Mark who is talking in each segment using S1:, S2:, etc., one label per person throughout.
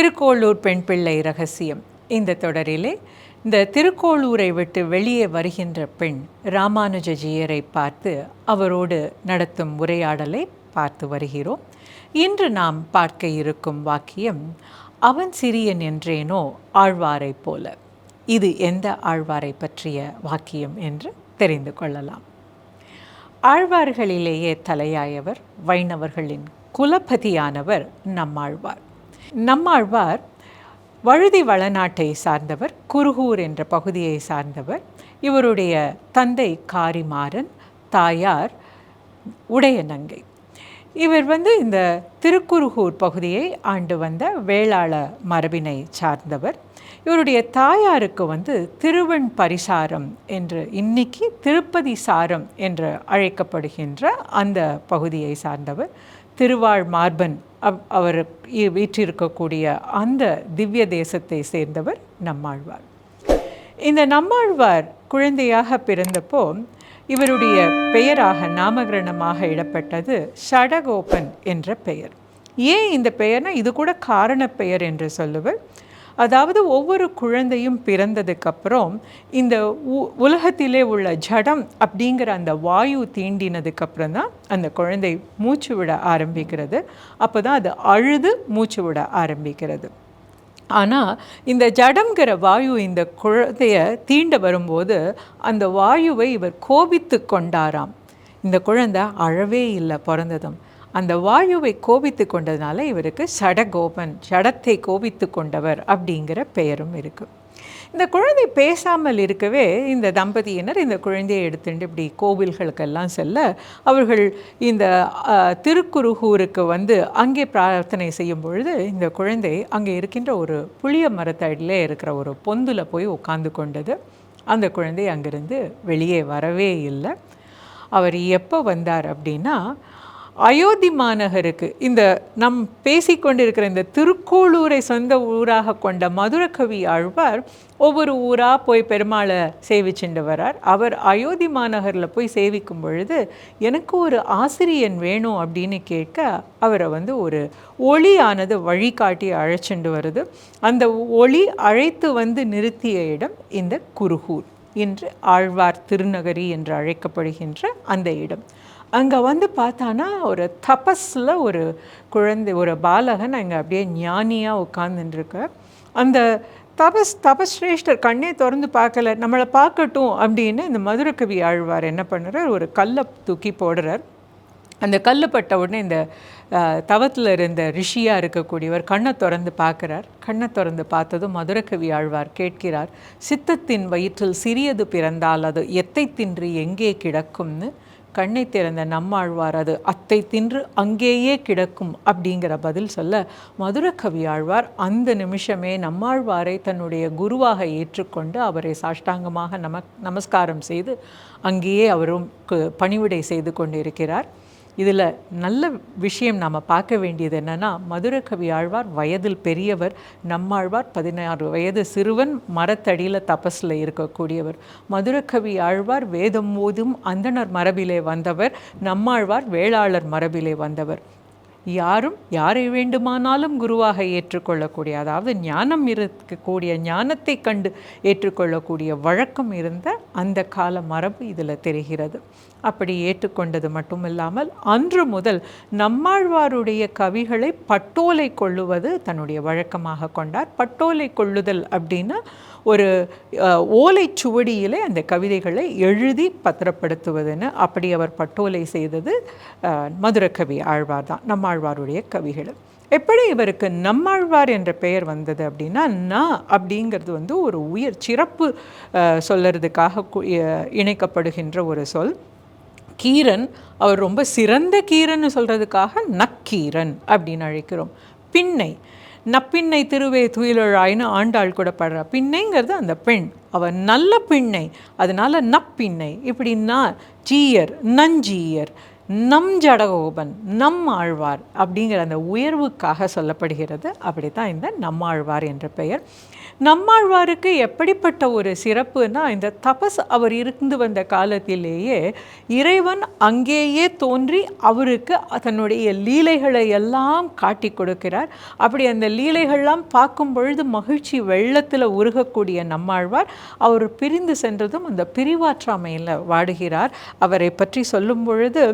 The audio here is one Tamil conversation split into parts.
S1: திருக்கோளூர் பெண் பிள்ளை ரகசியம். இந்த தொடரிலே இந்த திருக்கோளூரை விட்டு வெளியே வருகின்ற பெண் ராமானுஜஜியரை பார்த்து அவரோடு நடத்தும் உரையாடலை பார்த்து வருகிறோம். இன்று நாம் பார்க்க இருக்கும் வாக்கியம், அவன் சிறியன் என்றேனோ ஆழ்வாரை போல. இது எந்த ஆழ்வாரை பற்றிய வாக்கியம் என்று தெரிந்து கொள்ளலாம். ஆழ்வார்களிலேயே தலையாயவர், வைணவர்களின் குலபதியானவர் நம்மாழ்வார். நம்மாழ்வார் வழுதி வளநாட்டை சார்ந்தவர், குருகூர் என்ற பகுதியை சார்ந்தவர். இவருடைய தந்தை காரிமாறன், தாயார் உடையநங்கை. இவர் இந்த திருக்குருகூர் பகுதியை ஆண்டு வந்த வேளாள மரபினை சார்ந்தவர். இவருடைய தாயாருக்கு திருவெண் பரிசாரம் என்று இன்னைக்கு திருப்பதி சாரம் என்று அழைக்கப்படுகின்ற அந்த பகுதியை சார்ந்தவர். திருவாழ் மார்பன் அவர் வீற்றிருக்கக்கூடிய அந்த திவ்ய தேசத்தை சேர்ந்தவர் நம்மாழ்வார். இந்த நம்மாழ்வார் குழந்தையாக பிறந்தப்போ இவருடைய பெயராக நாமகரணமாக இடப்பட்டது ஷடகோபன் என்ற பெயர். ஏன் இந்த பெயர்னா, இது கூட காரண பெயர் என்று சொல்லுவர். அதாவது ஒவ்வொரு குழந்தையும் பிறந்ததுக்கப்புறம் இந்த உலகத்திலே உள்ள ஜடம் அப்படிங்கிற அந்த வாயு தீண்டினதுக்கப்புறம் தான் அந்த குழந்தை மூச்சு விட ஆரம்பிக்கிறது. அப்போ தான் அது அழுது மூச்சு விட ஆரம்பிக்கிறது. ஆனால் இந்த ஜடம்ங்கிற வாயு இந்த குழந்தைய தீண்ட வரும்போது அந்த வாயுவை இவர் கோபித்து கொண்டாராம். இந்த குழந்தை அழவே இல்லை பிறந்ததும். அந்த வாயுவை கோபித்து கொண்டதுனால இவருக்கு ஷடகோபன், ஜடத்தை கோபித்து கொண்டவர் அப்படிங்கிற பெயரும் இருக்குது. இந்த குழந்தை பேசாமல் இருக்கவே இந்த தம்பதியினர் இந்த குழந்தையை எடுத்துட்டு இப்படி கோவில்களுக்கெல்லாம் செல்ல, அவர்கள் இந்த திருக்குருகூருக்கு அங்கே பிரார்த்தனை செய்யும் பொழுது இந்த குழந்தை அங்கே இருக்கின்ற ஒரு புளிய மரத்தடியிலே இருக்கிற ஒரு பொந்தில் போய் உட்கார்ந்து கொண்டது. அந்த குழந்தை அங்கிருந்து வெளியே வரவே இல்லை. அவர் எப்போ வந்தார் அப்படின்னா, அயோத்தி மாநகருக்கு இந்த நம் பேசிக்கொண்டிருக்கிற இந்த திருக்கோளூரை சொந்த ஊராக கொண்ட மதுரகவி ஆழ்வார் ஒவ்வொரு ஊராக போய் பெருமாளை சேவிச்சுட்டு வரார். அவர் அயோத்தி மாநகரில் போய் சேவிக்கும் பொழுது, எனக்கு ஒரு ஆசிரியன் வேணும் அப்படின்னு கேட்க அவரை ஒரு ஒளியானது வழிகாட்டி அழைச்சிட்டு வருது. அந்த ஒளி அழைத்து நிறுத்திய இடம் இந்த குருகூர், இன்று ஆழ்வார் திருநகரி என்று அழைக்கப்படுகின்ற அந்த இடம். அங்கே பார்த்தானா ஒரு தபஸில் ஒரு குழந்தை, ஒரு பாலகன் அங்கே அப்படியே ஞானியாக உட்கார்ந்துருக்க. அந்த தபஸ்ரேஷ்டர் கண்ணே திறந்து பார்க்கல, நம்மளை பார்க்கட்டும் அப்படின்னு இந்த மதுரகவி ஆழ்வார் என்ன பண்ணுறார், ஒரு கல்லை தூக்கி போடுறார். அந்த கல் பட்ட உடனே இந்த தவத்தில் இருந்த ரிஷியாக இருக்கக்கூடியவர் கண்ணை திறந்து பார்க்குறார். கண்ணை திறந்து பார்த்ததும் மதுரகவி ஆழ்வார் கேட்கிறார், சித்தத்தின் வயிற்றில் சிறியது பிறந்தால் அது எத்தை தின்று எங்கே கிடக்கும்னு. கண்ணை திறந்த நம்மாழ்வார் அது அத்தை தின்று அங்கேயே கிடக்கும் அப்படிங்கிற பதில் சொல்ல, மதுரகவி ஆழ்வார் அந்த நிமிஷமே நம்மாழ்வாரை தன்னுடைய குருவாக ஏற்றுக்கொண்டு அவரை சாஷ்டாங்கமாக நமஸ்காரம் செய்து அங்கேயே அவரும் பணிவிடை செய்து கொண்டிருக்கிறார். இதில் நல்ல விஷயம் நாம் பார்க்க வேண்டியது என்னென்னா, மதுரகவி ஆழ்வார் வயதில் பெரியவர், நம்மாழ்வார் 16 வயது சிறுவன், மரத்தடியில் தபஸில் இருக்கக்கூடியவர். மதுரகவி ஆழ்வார் வேதம் ஓதும் அந்தணர் மரபிலே வந்தவர், நம்மாழ்வார் வேளாளர் மரபிலே வந்தவர். யாரும் யாரை வேண்டுமானாலும் குருவாக ஏற்றுக்கொள்ளக்கூடிய, அதாவது ஞானம் இருக்கக்கூடிய, ஞானத்தை கண்டு ஏற்றுக்கொள்ளக்கூடிய வழக்கம் இருந்த அந்த கால மரபு இதில் தெரிகிறது. அப்படி ஏற்றுக்கொண்டது மட்டுமில்லாமல் அன்று முதல் நம்மாழ்வாருடைய கவிகளை பட்டோலை கொள்ளுவது தன்னுடைய வழக்கமாக கொண்டார். பட்டோலை கொள்ளுதல் அப்படின்னா ஒரு ஓலை சுவடியிலே அந்த கவிதைகளை எழுதி பத்திரப்படுத்துவதுன்னு. அப்படி அவர் பட்டோலை செய்தது மதுரகவி ஆழ்வார் தான், நம்மாழ்வாருடைய கவிகள். எப்படி இவருக்கு நம்மாழ்வார் என்ற பெயர் வந்தது அப்படின்னா, அப்படிங்கிறது ஒரு உயர் சிறப்பு சொல்லுறதுக்காக இணைக்கப்படுகின்ற ஒரு சொல். கீரன், அவர் ரொம்ப சிறந்த கீரன் சொல்கிறதுக்காக நக்கீரன் அப்படின்னு அழைக்கிறோம். பின்னை, நப்பின்னை திருவே துயிலழாயின்னு ஆண்டாள் கூட பாடுறா. பின்னைங்கிறது அந்த பெண், அவர் நல்ல பின்னை, அதனால நப்பின்னை. இப்படின்னா ஜீயர், நஞ்சீயர், நம் ஜடகோபன், நம் ஆழ்வார் அப்படிங்கிற அந்த உயர்வுக்காக சொல்லப்படுகிறது. அப்படித்தான் இந்த நம்மாழ்வார் என்ற பெயர். நம்மாழ்வாருக்கு எப்படிப்பட்ட ஒரு சிறப்புனா, இந்த தபஸ் அவர் இருந்து வந்த காலத்திலேயே இறைவன் அங்கேயே தோன்றி அவருக்கு தன்னுடைய லீலைகளை எல்லாம் காட்டி கொடுக்கிறார். அப்படி அந்த லீலைகள்லாம் பார்க்கும் பொழுது மகிழ்ச்சி வெள்ளத்தில் உருகக்கூடிய நம்மாழ்வார் அவர் பிரிந்து சென்றதும் அந்த பிரிவாற்றாமையில் வாடுகிறார். அவரை பற்றி சொல்லும் பொழுது,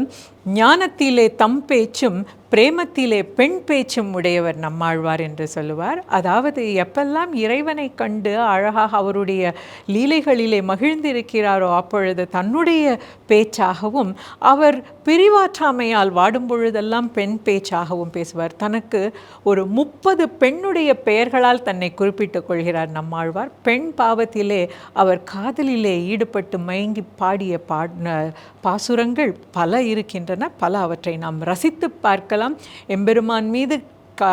S1: ஞானத்திலே தம் பேச்சும் பிரேமத்திலே பெண் பேச்சும் உடையவர் நம்மாழ்வார் என்று சொல்லுவார். அதாவது எப்பெல்லாம் இறைவனை கண்டு அழகாக அவருடைய லீலைகளிலே மகிழ்ந்திருக்கிறாரோ அப்பொழுது தன்னுடைய பேச்சாகவும், அவர் பிரிவாற்றாமையால் வாடும் பொழுதெல்லாம் பெண் பேச்சாகவும் பேசுவார். தனக்கு ஒரு 30 பெண்ணுடைய பெயர்களால் தன்னை குறிப்பிட்டுக் கொள்கிறார் நம்மாழ்வார். பெண் பாவத்திலே அவர் காதலிலே ஈடுபட்டு மயங்கி பாடிய பாசுரங்கள் பல இருக்கின்றன. பல அவற்றை நாம் ரசித்து பார்க்கலாம். எம்பெருமான் மீது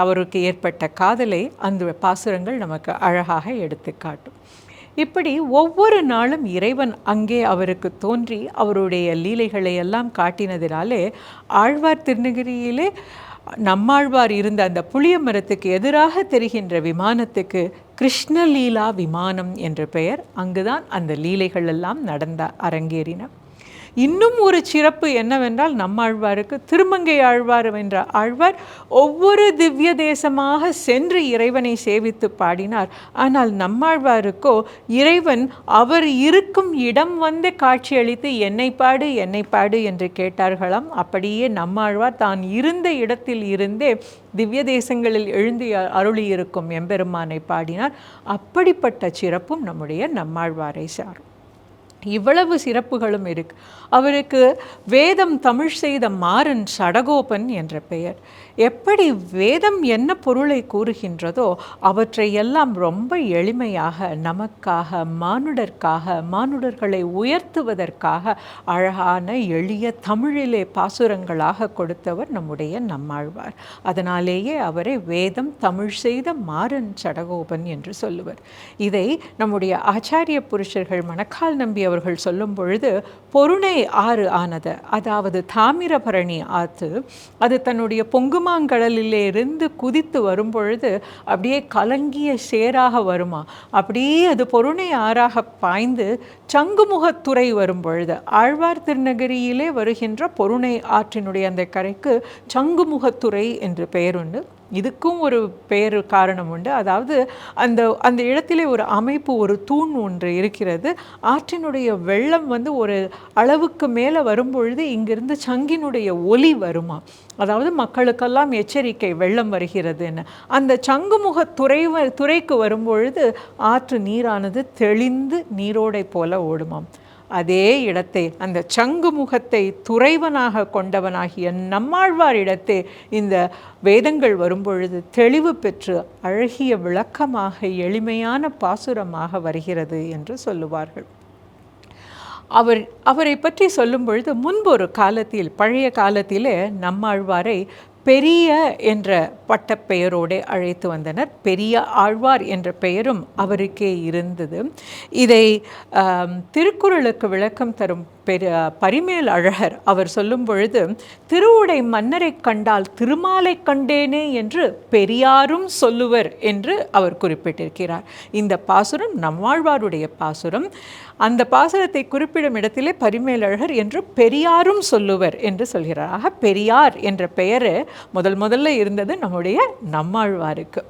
S1: அவருக்கு ஏற்பட்ட காதலை அந்த பாசுரங்கள் நமக்கு அழகாக எடுத்து காட்டும். இப்படி ஒவ்வொரு நாளும் இறைவன் அங்கே அவருக்கு தோன்றி அவருடைய லீலைகளை எல்லாம் காட்டினதினாலே ஆழ்வார் திருநகிரியிலே நம்மாழ்வார் இருந்த அந்த புளிய மரத்துக்கு எதிராக தெரிகின்ற விமானத்துக்கு கிருஷ்ணலீலா விமானம் என்ற பெயர். அங்குதான் அந்த லீலைகள் எல்லாம் அரங்கேறின. இன்னும் ஒரு சிறப்பு என்னவென்றால், நம்மாழ்வாருக்கு திருமங்கை ஆழ்வார் என்ற ஆழ்வார் ஒவ்வொரு திவ்ய தேசமாக சென்று இறைவனை சேவித்து பாடினார். ஆனால் நம்மாழ்வாருக்கோ இறைவன் அவர் இருக்கும் இடம் வந்து காட்சியளித்து என்னை பாடு என்னை பாடு என்று கேட்டார்களாம். அப்படியே நம்மாழ்வார் தான் இருந்த இடத்தில் இருந்தே திவ்ய தேசங்களில் எழுந்து அருளியிருக்கும் எம்பெருமானை பாடினார். அப்படிப்பட்ட சிறப்பும் நம்முடைய நம்மாழ்வாரை சாரும். இவ்வளவு சிறப்புகளும் இருக்கு. அவருக்கு வேதம் தமிழ் செய்த மாறன் சடகோபன் என்ற பெயர். எப்படி வேதம் என்ன பொருளை கூறுகின்றதோ அவற்றை எல்லாம் ரொம்ப எளிமையாக நமக்காக, மானுடர்களை உயர்த்துவதற்காக அழகான எளிய தமிழிலே பாசுரங்களாக கொடுத்தவர் நம்முடைய நம்மாழ்வார். அதனாலேயே அவரை வேதம் தமிழ் செய்த மாறன் சடகோபன் என்று சொல்லுவர். இதை நம்முடைய ஆச்சாரிய புருஷர்கள் மணக்கால் நம்பி அவர்கள் சொல்லும் பொழுது, பொருணை ஆறு ஆனது, அதாவது தாமிரபரணி ஆற்று, அது தன்னுடைய பொங்குமாங்கடலிலே இருந்து குதித்து வரும் பொழுது அப்படியே கலங்கிய சேராக வருமா. அப்படியே அது பொருணை ஆறாக பாய்ந்து சங்குமுகத்துறை வரும் பொழுது, ஆழ்வார் திருநகரியிலே வருகின்ற பொருணை ஆற்றினுடைய அந்த கரைக்கு சங்குமுகத்துறை என்று பெயர் உண்டு. இதுக்கும் ஒரு பெயர் காரணம் உண்டு. அதாவது அந்த இடத்திலே ஒரு அமைப்பு, ஒரு தூண் ஒன்று இருக்கிறது. ஆற்றினுடைய வெள்ளம் வந்து ஒரு அளவுக்கு மேலே வரும்பொழுது இங்கிருந்து சங்கினுடைய ஒலி வருமா. அதாவது மக்களுக்கெல்லாம் எச்சரிக்கை, வெள்ளம் வருகிறதுன்னு. அந்த சங்குமுக துறைக்கு வரும்பொழுது ஆற்று நீரானது தெளிந்து நீரோடை போல ஓடுமாம். அதே இடத்தை, அந்த சங்குமுகத்தை துறைவனாக கொண்டவனாகிய நம்மாழ்வார் இடத்தே இந்த வேதங்கள் வரும்பொழுது தெளிவு பெற்று அழகிய விளக்கமாக எளிமையான பாசுரமாக வருகிறது என்று சொல்லுவார்கள். அவரை பற்றி சொல்லும் பொழுது, முன்பு ஒரு காலத்தில், பழைய காலத்திலே நம்மாழ்வாரை பெரிய என்ற பட்டப்பெயரோடு அழைத்து வந்தனர். பெரிய ஆழ்வார் என்ற பெயரும் அவருக்கே இருந்தது. இதை திருக்குறளுக்கு விளக்கம் தரும் பரிமேல் அழகர் அவர் சொல்லும் பொழுது, திருவுடை மன்னரை கண்டால் திருமாலை கண்டேனே என்று பெரியாரும் சொல்லுவர் என்று அவர் குறிப்பிட்டிருக்கிறார். இந்த பாசுரம் நம்மாழ்வாருடைய பாசுரம். அந்த பாசுரத்தை குறிப்பிடும் இடத்திலே பரிமேலழகர் என்று பெரியாரும் சொல்லுவர் என்று சொல்கிறார். ஆக பெரியார் என்ற பெயர் முதல்ல இருந்தது நம்முடைய நம்மாழ்வாருக்கு.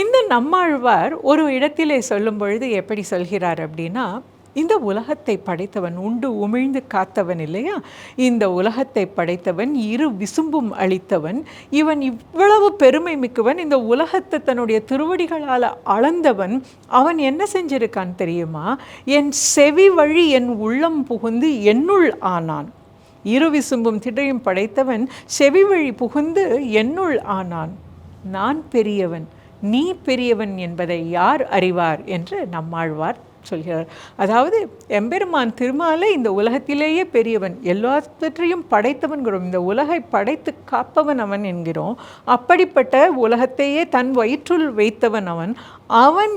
S1: இந்த நம்மாழ்வார் ஒரு இடத்திலே சொல்லும் பொழுது எப்படி சொல்கிறார் அப்படின்னா, இந்த உலகத்தை படைத்தவன், உண்டு உமிழ்ந்து காத்தவன் இல்லையா, இந்த உலகத்தை படைத்தவன், இரு விசும்பும் அளித்தவன், இவன் இவ்வளவு பெருமை மிக்கவன், இந்த உலகத்தை தன்னுடைய திருவடிகளால் அளந்தவன், அவன் என்ன செஞ்சிருக்கான் தெரியுமா, என் செவி வழி என் உள்ளம் புகுந்து என்னுள் ஆனான். இரு விசும்பும் திடையும் படைத்தவன் செவி வழி புகுந்து என்னுள் ஆனான். நான் பெரியவன், நீ பெரியவன் என்பதை யார் அறிவார் என்று நம்மாழ்வார் சொல்கிறார். அதாவது எம்பெருமான் திருமாலை இந்த உலகத்திலேயே பெரியவன், எல்லாவற்றையும் படைத்தவன்கிறோம், இந்த உலகை படைத்து காப்பவன் அவன் என்கிறோம். அப்படிப்பட்ட உலகத்தையே தன் வயிற்றுள் வைத்தவன் அவன். அவன்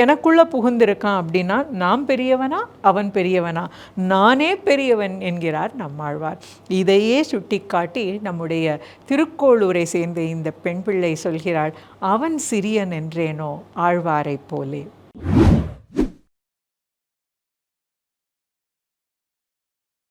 S1: எனக்குள்ள புகுந்திருக்கான் அப்படின்னா நாம் பெரியவனா அவன் பெரியவனா? நானே பெரியவன் என்கிறார் நம்மாழ்வார். இதையே சுட்டிக்காட்டி நம்முடைய திருக்கோளூரை சேர்ந்த இந்த பெண் பிள்ளை சொல்கிறாள், அவன் சிறியன் என்றேனோ ஆழ்வாரைப் போலே.